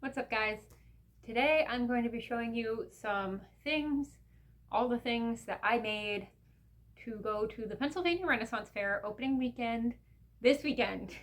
What's up, guys? Today I'm going to be showing you some things, all the things that I made to go to the Pennsylvania Renaissance Fair opening weekend this weekend.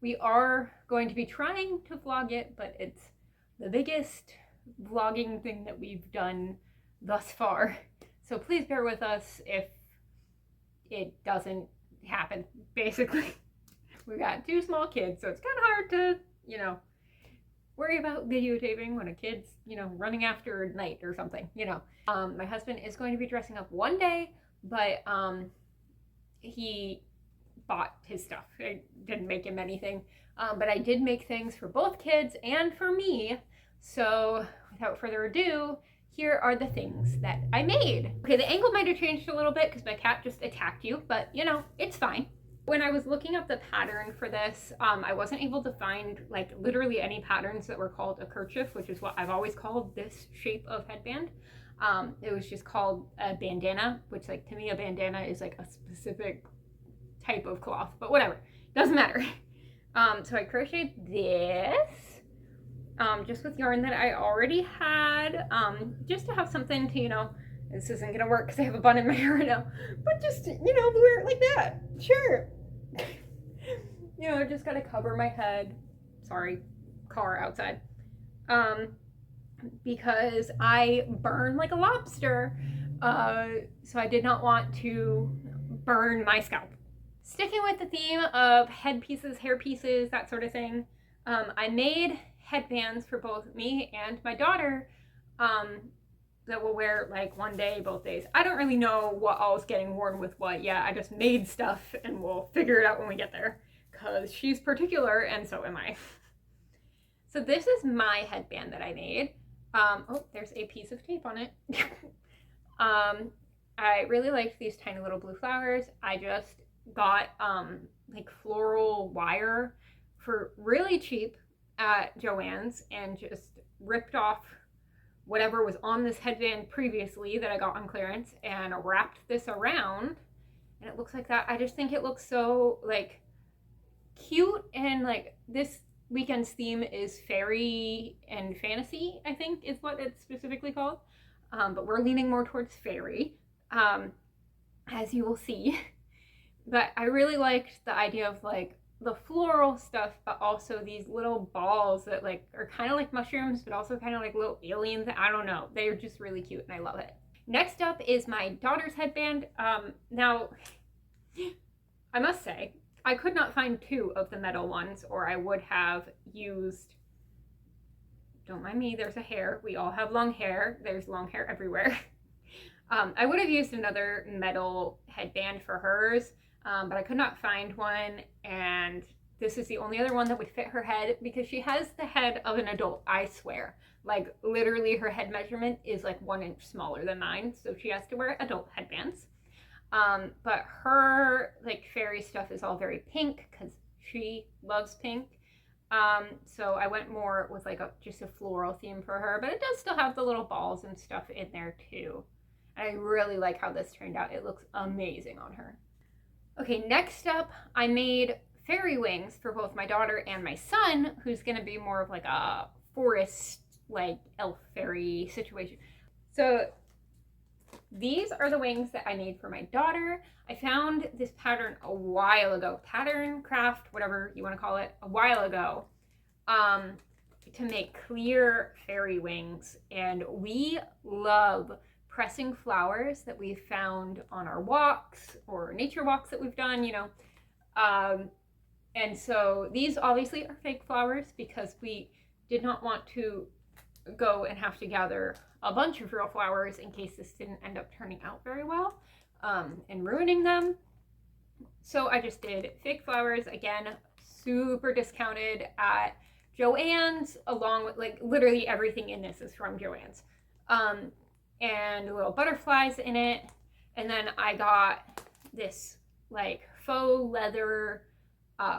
We are going to be trying to vlog it, but it's the biggest vlogging thing that we've done thus far. So please bear with us if it doesn't happen, basically. We've got two small kids, so it's kind of hard to, worry about videotaping when a kid's, running after night or something, My husband is going to be dressing up one day, but he bought his stuff. I didn't make him anything, but I did make things for both kids and for me. So without further ado, here are the things that I made. Okay, the angle might have changed a little bit because my cat just attacked you, but it's fine. When I was looking up the pattern for this, I wasn't able to find literally any patterns that were called a kerchief, which is what I've always called this shape of headband. It was just called a bandana, which to me a bandana is a specific type of cloth, but whatever, doesn't matter. So I crocheted this just with yarn that I already had, just to have something to, this isn't gonna work because I have a bun in my hair right now, but just, wear it like that. Sure. Just gotta cover my head. Sorry, car outside. Because I burn like a lobster, so I did not want to burn my scalp. Sticking with the theme of head pieces, hair pieces, that sort of thing, I made headbands for both me and my daughter, that we'll wear one day, both days. I don't really know what all is getting worn with what yet. I just made stuff and we'll figure it out when we get there because she's particular and so am I. So this is my headband that I made. Oh, there's a piece of tape on it. I really liked these tiny little blue flowers. I just got floral wire for really cheap at Joann's and just ripped off whatever was on this headband previously that I got on clearance and wrapped this around, and it looks like that. I just think it looks so cute, and this weekend's theme is fairy and fantasy, I think is what it's specifically called, but we're leaning more towards fairy, as you will see. But I really liked the idea of the floral stuff, but also these little balls that are kind of like mushrooms, but also kind of like little aliens. I don't know. They're just really cute and I love it. Next up is my daughter's headband. Now, I must say, I could not find two of the metal ones or I would have used, don't mind me, there's a hair. We all have long hair. There's long hair everywhere. I would have used another metal headband for hers, but I could not find one, and this is the only other one that would fit her head because she has the head of an adult, I swear. Literally her head measurement is 1 inch smaller than mine, so she has to wear adult headbands. But her fairy stuff is all very pink because she loves pink. So I went more with just a floral theme for her, but it does still have the little balls and stuff in there too. And I really like how this turned out. It looks amazing on her. Okay, next up, I made fairy wings for both my daughter and my son, who's gonna be more of a forest, elf fairy situation. So these are the wings that I made for my daughter. I found this pattern a while ago, pattern, craft, whatever you wanna call it, a while ago, to make clear fairy wings. And we love pressing flowers that we've found on our walks or nature walks that we've done, and so these obviously are fake flowers because we did not want to go and have to gather a bunch of real flowers in case this didn't end up turning out very well, and ruining them. So I just did fake flowers, again, super discounted at Joann's, along with literally everything in this is from Joann's. And little butterflies in it. And then I got this faux leather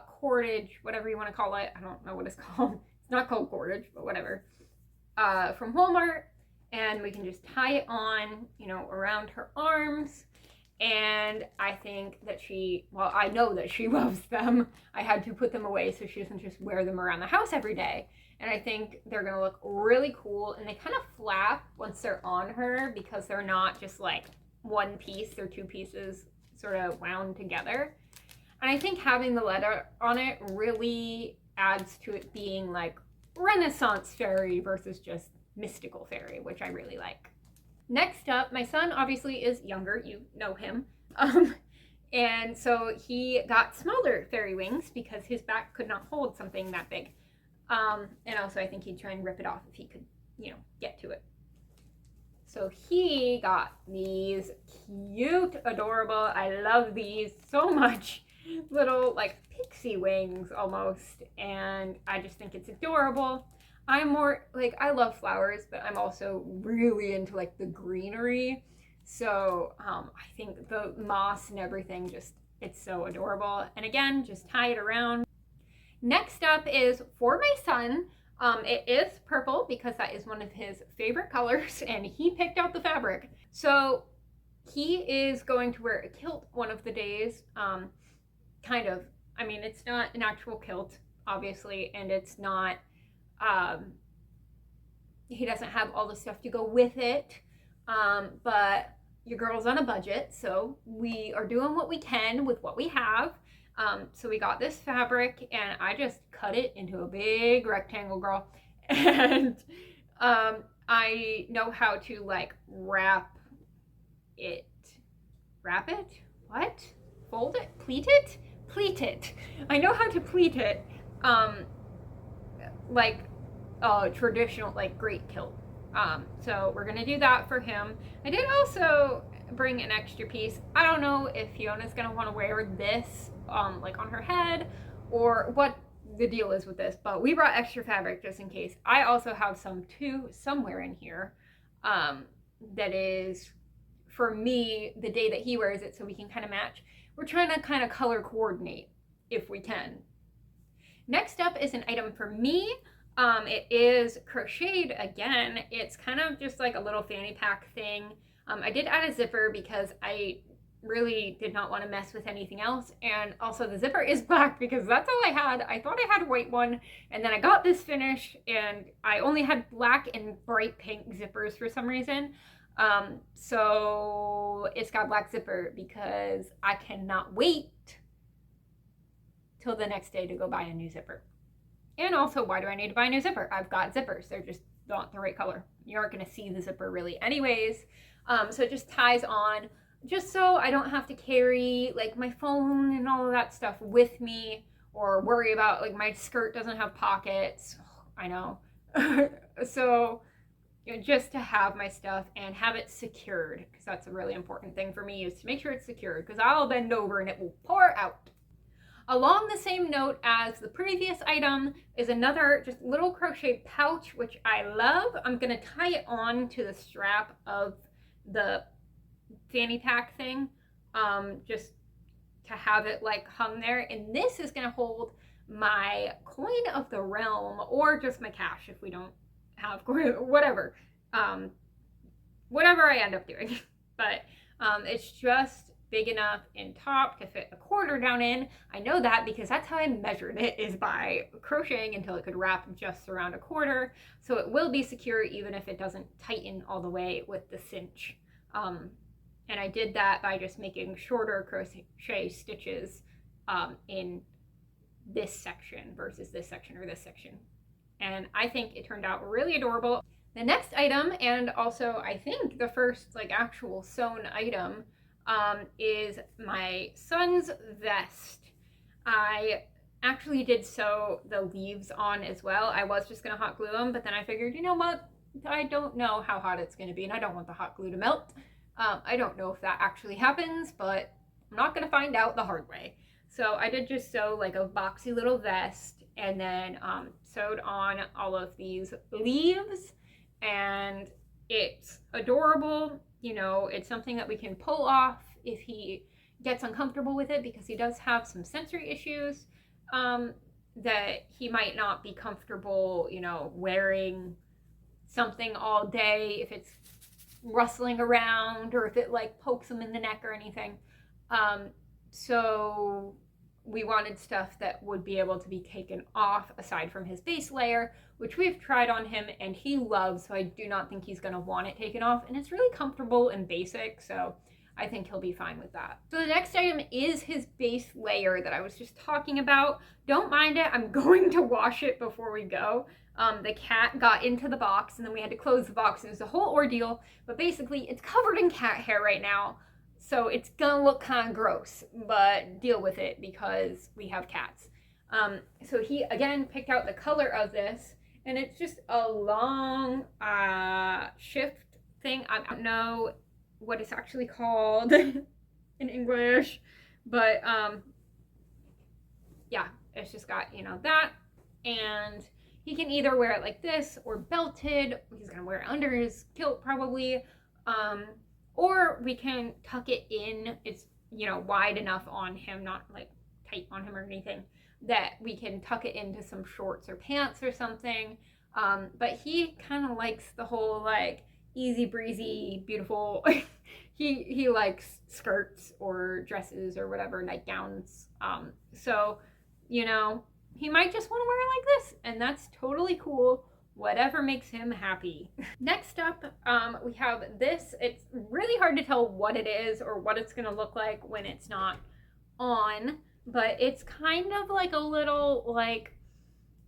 cordage, whatever you want to call it. I don't know what it's called. It's not called cordage, but whatever. From Walmart. And we can just tie it on, around her arms. And I think that I know that she loves them. I had to put them away so she doesn't just wear them around the house every day. and I think they're gonna look really cool. And they kind of flap once they're on her because they're not just like one piece, they're two pieces sort of wound together. And I think having the letter on it really adds to it being like Renaissance fairy versus just mystical fairy, which I really like. Next up, my son obviously is younger, you know him. And so he got smaller fairy wings because his back could not hold something that big. And also I think he'd try and rip it off if he could, get to it. So he got these cute, adorable, I love these so much, little like pixie wings almost. And I just think it's adorable. I'm more like, I love flowers, but I'm also really into like the greenery. So I think the moss and everything, just, it's so adorable. And again, just tie it around. Next up is for my son. It is purple because that is one of his favorite colors and he picked out the fabric. So he is going to wear a kilt one of the days. Kind of, I mean, it's not an actual kilt, obviously, and it's not, he doesn't have all the stuff to go with it. But your girl's on a budget, so we are doing what we can with what we have. So we got this fabric and I just cut it into a big rectangle, girl. And I know how to like wrap it. Wrap it? What? Fold it? Pleat it? Pleat it. I know how to pleat it. Like a traditional like great kilt. So we're gonna do that for him. I did also bring an extra piece. I don't know if Fiona's gonna want to wear this like on her head or what the deal is with this, but we brought extra fabric just in case. I also have some too somewhere in here that is for me the day that he wears it, so we can kind of match. We're trying to kind of color coordinate if we can. Next up is an item for me. It is crocheted again. It's kind of just like a little fanny pack thing. I did add a zipper because I really did not want to mess with anything else. And also the zipper is black because that's all I had. I thought I had a white one, and then I got this finish and I only had black and bright pink zippers for some reason. So it's got black zipper because I cannot wait till the next day to go buy a new zipper. And also, why do I need to buy a new zipper? I've got zippers. They're just not the right color. You aren't going to see the zipper really anyways. So it just ties on just so I don't have to carry like my phone and all of that stuff with me or worry about like my skirt doesn't have pockets. I know. So just to have my stuff and have it secured, because that's a really important thing for me, is to make sure it's secured, because I'll bend over and it will pour out. Along the same note as the previous item is another just little crochet pouch, which I love. I'm going to tie it on to the strap of the fanny pack thing, just to have it like hung there. And this is going to hold my coin of the realm, or just my cash if we don't have whatever, whatever I end up doing. But it's just big enough in top to fit a quarter down in. I know that because that's how I measured it, is by crocheting until it could wrap just around a quarter. So it will be secure even if it doesn't tighten all the way with the cinch. And I did that by just making shorter crochet stitches in this section versus this section or this section. And I think it turned out really adorable. The next item, and also I think the first like actual sewn item, is my son's vest. I actually did sew the leaves on as well. I was just gonna hot glue them, but then I figured, you know what? I don't know how hot it's gonna be, and I don't want the hot glue to melt. I don't know if that actually happens, but I'm not gonna find out the hard way. So I did just sew like a boxy little vest, and then sewed on all of these leaves, and it's adorable. You know, it's something that we can pull off if he gets uncomfortable with it, because he does have some sensory issues that he might not be comfortable, you know, wearing something all day if it's rustling around or if it like pokes him in the neck or anything. So we wanted stuff that would be able to be taken off aside from his base layer, which we've tried on him and he loves, so I do not think he's going to want it taken off. And it's really comfortable and basic, so I think he'll be fine with that. So the next item is his base layer that I was just talking about. Don't mind it. I'm going to wash it before we go. The cat got into the box and then we had to close the box. It was a whole ordeal, but basically it's covered in cat hair right now. So it's gonna look kind of gross, but deal with it because we have cats. So he, again, picked out the color of this, and it's just a long shift thing. I don't know what it's actually called in English, but yeah, it's just got, you know, that, and he can either wear it like this or belted. He's gonna wear it under his kilt probably. Or we can tuck it in. It's, you know, wide enough on him, not like tight on him or anything, that we can tuck it into some shorts or pants or something. But he kind of likes the whole like easy breezy, beautiful. he likes skirts or dresses or whatever, nightgowns. So, you know, he might just want to wear it like this, and that's totally cool. Whatever makes him happy. Next up, we have this. It's really hard to tell what it is or what it's gonna look like when it's not on, but it's kind of like a little, like,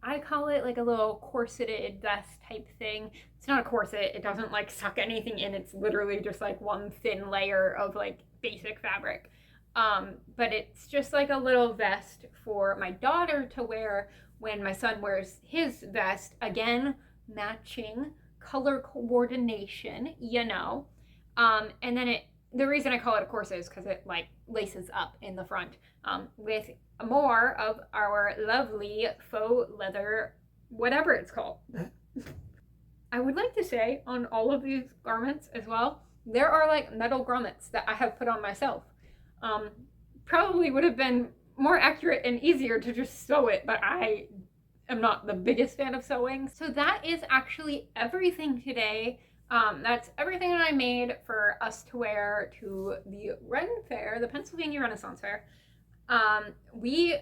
I call it like a little corseted vest type thing. It's not a corset. It doesn't like suck anything in. It's literally just like one thin layer of like basic fabric. But it's just like a little vest for my daughter to wear when my son wears his vest. Again, matching color coordination, you know. And then the reason I call it a corset is because it like laces up in the front with more of our lovely faux leather, whatever it's called. I would like to say on all of these garments as well, there are like metal grommets that I have put on myself. Probably would have been more accurate and easier to just sew it, but I am not the biggest fan of sewing. So that is actually everything today. That's everything that I made for us to wear to the Ren Fair, the Pennsylvania Renaissance Fair. We,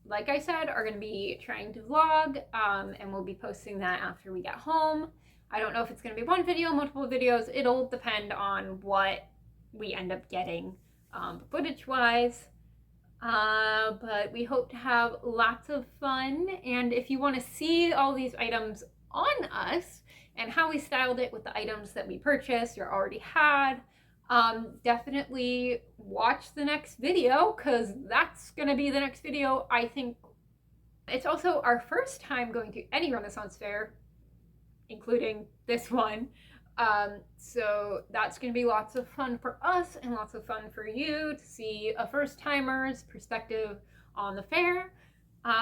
like I said, are going to be trying to vlog, and we'll be posting that after we get home. I don't know if it's going to be one video, multiple videos. It'll depend on what we end up getting footage-wise. But we hope to have lots of fun, and if you want to see all these items on us and how we styled it with the items that we purchased or already had, definitely watch the next video, because that's gonna be the next video. I think it's also our first time going to any Renaissance Fair, including this one. So that's going to be lots of fun for us and lots of fun for you to see a first-timer's perspective on the fair.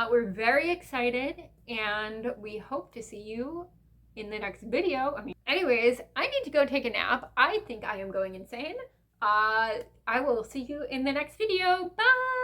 We're very excited, and we hope to see you in the next video. Anyways, I need to go take a nap. I think I am going insane. I will see you in the next video. Bye!